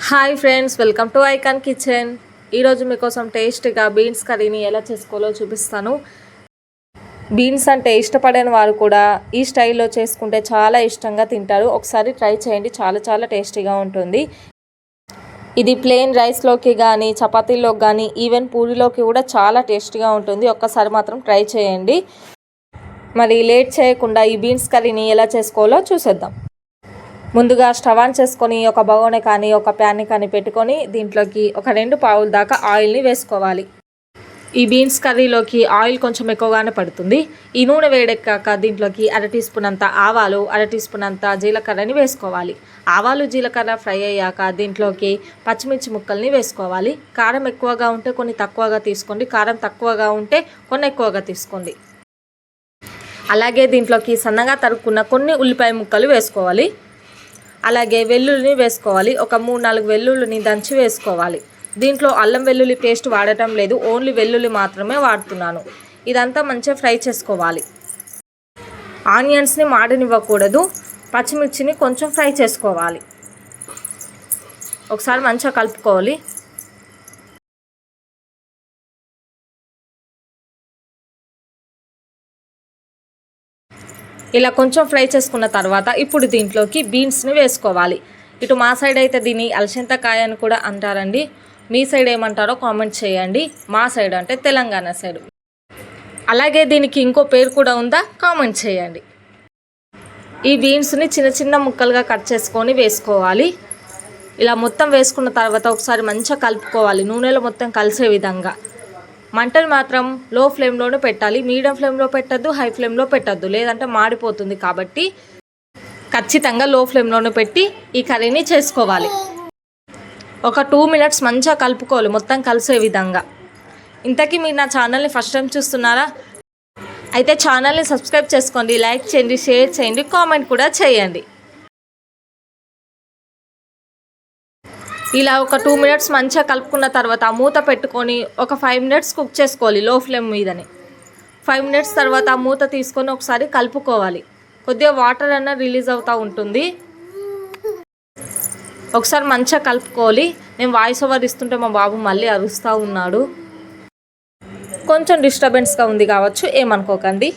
Hi friends, welcome to icon kitchen. ఈరోజు మీకోసం టేస్ట్గా బీన్స్ కర్రీని ఎలా చేసుకోవాలో చూపిస్తాను. బీన్స్ అంటే ఇష్టపడని వారు కూడా ఈ స్టైల్లో చేసుకుంటే చాలా ఇష్టంగా తింటారు. ఒకసారి ట్రై చేయండి, చాలా టేస్టీగా ఉంటుంది. ఇది ప్లెయిన్ రైస్లోకి కానీ, చపాతీలోకి కానీ, ఈవెన్ పూరీలోకి కూడా చాలా టేస్టీగా ఉంటుంది. ఒక్కసారి మాత్రం ట్రై చేయండి. మరి లేట్ చేయకుండా ఈ బీన్స్ కర్రీని ఎలా చేసుకోవాలో చూసేద్దాం. ముందుగా స్టవ్ ఆన్ చేసుకొని ఒక బగోని కానీ ఒక ప్యాన్ని కానీ పెట్టుకొని దీంట్లోకి ఒక 2 పావుల దాకా ఆయిల్ని వేసుకోవాలి. ఈ బీన్స్ కర్రీలోకి ఆయిల్ కొంచెం ఎక్కువగానే పడుతుంది. ఈ నూనె వేడెక్కాక దీంట్లోకి 1/2 టీ స్పూన్ అంత ఆవాలు, 1/2 టీ స్పూన్ అంత జీలకర్రని వేసుకోవాలి. ఆవాలు జీలకర్ర ఫ్రై అయ్యాక దీంట్లోకి పచ్చిమిర్చి ముక్కల్ని వేసుకోవాలి. కారం ఎక్కువగా ఉంటే కొన్ని తక్కువగా తీసుకోండి, కారం తక్కువగా ఉంటే కొన్ని ఎక్కువగా తీసుకోండి. అలాగే దీంట్లోకి సన్నగా తరుక్కున్న కొన్ని ఉల్లిపాయ ముక్కలు వేసుకోవాలి. అలాగే వెల్లుల్లిని వేసుకోవాలి. ఒక 3-4 వెల్లుల్లిని దంచి వేసుకోవాలి. దీంట్లో అల్లం వెల్లుల్లి పేస్ట్ వాడటం లేదు, ఓన్లీ వెల్లుల్లి మాత్రమే వాడుతున్నాను. ఇదంతా మంచిగా ఫ్రై చేసుకోవాలి. ఆనియన్స్ని మాడనివ్వకూడదు, పచ్చిమిర్చిని కొంచెం ఫ్రై చేసుకోవాలి. ఒకసారి మంచిగా కలుపుకోవాలి. ఇలా కొంచెం ఫ్రై చేసుకున్న తర్వాత ఇప్పుడు దీంట్లోకి బీన్స్ని వేసుకోవాలి. ఇటు మా సైడ్ అయితే దీన్ని అలసందకాయ అని కూడా అంటారండి. మీ సైడ్ ఏమంటారో కామెంట్ చేయండి. మా సైడ్ అంటే తెలంగాణ సైడ్. అలాగే దీనికి ఇంకో పేరు కూడా ఉందా, కామెంట్ చేయండి. ఈ బీన్స్ని చిన్న ముక్కలుగా కట్ చేసుకొని వేసుకోవాలి. ఇలా మొత్తం వేసుకున్న తర్వాత ఒకసారి మంచిగా కలుపుకోవాలి, నూనెలో మొత్తం కలిసే విధంగా. మంటను మాత్రం లో ఫ్లేమ్లోనే పెట్టాలి. మీడియం ఫ్లేమ్లో పెట్టద్దు, హై ఫ్లేమ్లో పెట్టద్దు, లేదంటే మాడిపోతుంది. కాబట్టి ఖచ్చితంగా లో ఫ్లేమ్లోనే పెట్టి ఈ కర్రీని చేసుకోవాలి. ఒక 2 మినిట్స్ మంచిగా కలుపుకోవాలి, మొత్తం కలిసే విధంగా. ఇంతకీ మీరు నా ఛానల్ని ఫస్ట్ టైం చూస్తున్నారా? అయితే ఛానల్ని సబ్స్క్రైబ్ చేసుకోండి, లైక్ చేయండి, షేర్ చేయండి, కామెంట్ కూడా చేయండి. ఇలా ఒక 2 మినిట్స్ మంచిగా కలుపుకున్న తర్వాత మూత పెట్టుకొని ఒక 5 మినిట్స్ కుక్ చేసుకోవాలి లో ఫ్లేమ్ మీదని. 5 మినిట్స్ తర్వాత మూత తీసుకొని ఒకసారి కలుపుకోవాలి. కొద్దిగా వాటర్ అన్న రిలీజ్ అవుతూ ఉంటుంది. ఒకసారి మంచిగా కలుపుకోవాలి. నేను వాయిస్ ఓవర్ ఇస్తుంటే మా బాబు మళ్ళీ అరుస్తూ ఉన్నాడు. కొంచెం డిస్టర్బెన్స్గా ఉంది కావచ్చు, ఏమనుకోకండి.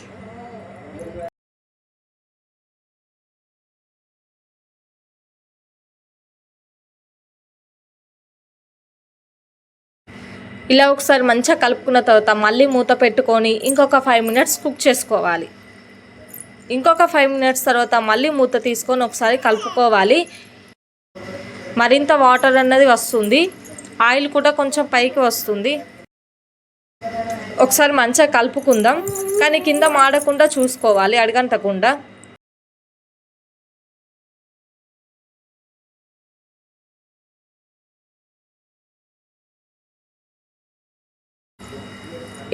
ఇలా ఒకసారి మంచిగా కలుపుకున్న తర్వాత మళ్ళీ మూత పెట్టుకొని ఇంకొక 5 మినిట్స్ కుక్ చేసుకోవాలి. ఇంకొక 5 మినిట్స్ తర్వాత మళ్ళీ మూత తీసుకొని ఒకసారి కలుపుకోవాలి. మరింత వాటర్ అన్నది వస్తుంది, ఆయిల్ కూడా కొంచెం పైకి వస్తుంది. ఒకసారి మంచిగా కలుపుకుందాం, కానీ కింద మాడకుండా చూసుకోవాలి, అడగంటకుండా.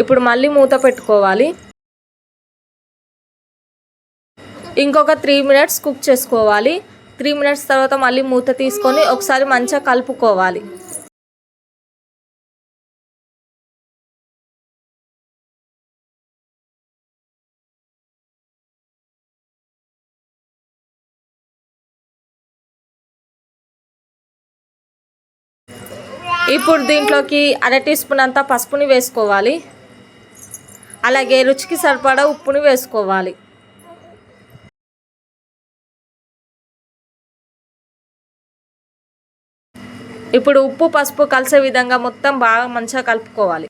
ఇప్పుడు మళ్ళీ మూత పెట్టుకోవాలి. ఇంకొక 3 మినిట్స్ కుక్ చేసుకోవాలి. 3 మినిట్స్ తర్వాత మళ్ళీ మూత తీసుకొని ఒకసారి మంచిగా కలుపుకోవాలి. ఇప్పుడు దీంట్లోకి 1/2 టీ స్పూన్ అంతా పసుపుని వేసుకోవాలి. అలాగే రుచికి సరిపడా ఉప్పుని వేసుకోవాలి. ఇప్పుడు ఉప్పు పసుపు కలిసే విధంగా మొత్తం బాగా మంచిగా కలుపుకోవాలి.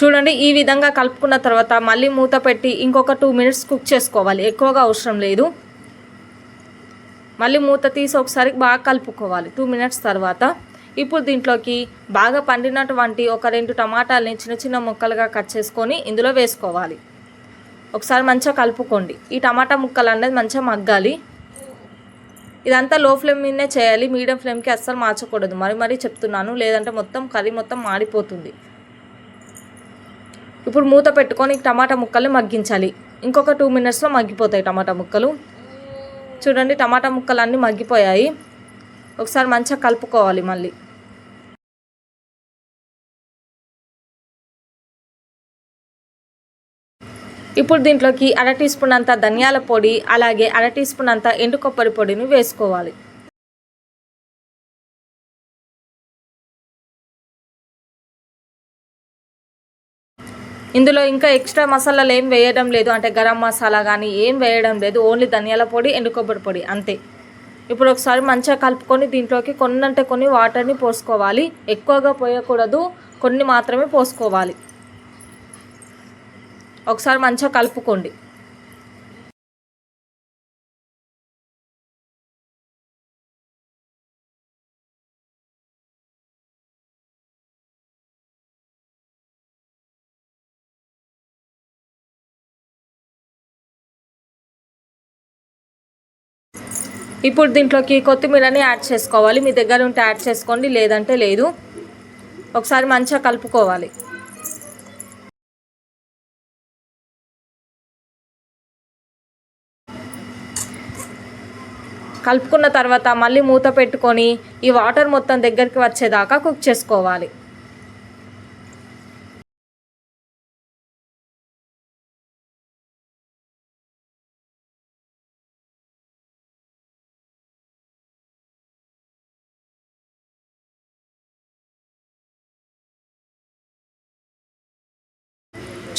చూడండి, ఈ విధంగా కలుపుకున్న తర్వాత మళ్ళీ మూత పెట్టి ఇంకొక 2 మినిట్స్ కుక్ చేసుకోవాలి. ఎక్కువగా అవసరం లేదు. మళ్ళీ మూత తీసి ఒకసారి బాగా కలుపుకోవాలి 2 మినిట్స్ తర్వాత. ఇప్పుడు దీంట్లోకి బాగా పండినటువంటి ఒక 2 టమాటాలని చిన్న ముక్కలుగా కట్ చేసుకొని ఇందులో వేసుకోవాలి. ఒకసారి మంచిగా కలుపుకోండి. ఈ టమాటా ముక్కలు అనేది మంచిగా మగ్గాలి. ఇదంతా లో ఫ్లేమ్ మీదనే చేయాలి, మీడియం ఫ్లేమ్కి అస్సలు మార్చకూడదు. మరీ చెప్తున్నాను, లేదంటే మొత్తం కర్రీ మొత్తం మాడిపోతుంది. ఇప్పుడు మూత పెట్టుకొని టమాటా ముక్కల్ని మగ్గించాలి. ఇంకొక 2 మినిట్స్లో మగ్గిపోతాయి టమాటా ముక్కలు. చూడండి, టమాటా ముక్కలు అన్నీ మగ్గిపోయాయి. ఒకసారి మంచిగా కలుపుకోవాలి. మళ్ళీ ఇప్పుడు దీంట్లోకి 1/2 టీ స్పూన్ అంత ధనియాల పొడి, అలాగే 1/2 టీ స్పూన్ అంత ఎండు కొబ్బరి పొడిని వేసుకోవాలి. ఇందులో ఇంకా ఎక్స్ట్రా మసాలాలు ఏం వేయడం లేదు, అంటే గరం మసాలా కానీ ఏం వేయడం లేదు. ఓన్లీ ధనియాల పొడి, ఎండు కొబ్బరి పొడి అంతే. ఇప్పుడు ఒకసారి మంచిగా కలుపుకొని దీంట్లోకి కొన్ని వాటర్ని పోసుకోవాలి. ఎక్కువగా పోయకూడదు, కొన్ని మాత్రమే పోసుకోవాలి. ఒకసారి మంచిగా కలుపుకోండి. ఇప్పుడు దీంట్లోకి కొత్తిమీరని యాడ్ చేసుకోవాలి. మీ దగ్గర ఉంటే యాడ్ చేసుకోండి, లేదంటే లేదు. ఒకసారి మంచిగా కలుపుకోవాలి. కలుపుకున్న తర్వాత మళ్ళీ మూత పెట్టుకొని ఈ వాటర్ మొత్తం దగ్గరికి వచ్చేదాకా కుక్ చేసుకోవాలి.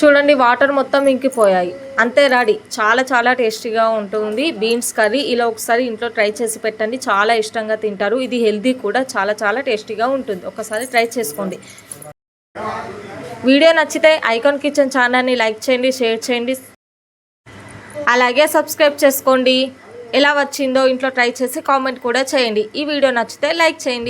చూడండి, వాటర్ మొత్తం ఇంకిపోయాయి. అంతే, రెడీ. చాలా టేస్టీగా ఉంటుంది బీన్స్ కర్రీ. ఇలా ఒకసారి ఇంట్లో ట్రై చేసి పెట్టండి, చాలా ఇష్టంగా తింటారు. ఇది హెల్దీ కూడా, చాలా టేస్టీగా ఉంటుంది. ఒకసారి ట్రై చేసుకోండి. వీడియో నచ్చితే ఐకాన్ కిచెన్ ఛానల్ని లైక్ చేయండి, షేర్ చేయండి, అలాగే సబ్స్క్రైబ్ చేసుకోండి. ఎలా వచ్చిందో ఇంట్లో ట్రై చేసి కామెంట్ కూడా చేయండి. ఈ వీడియో నచ్చితే లైక్ చేయండి.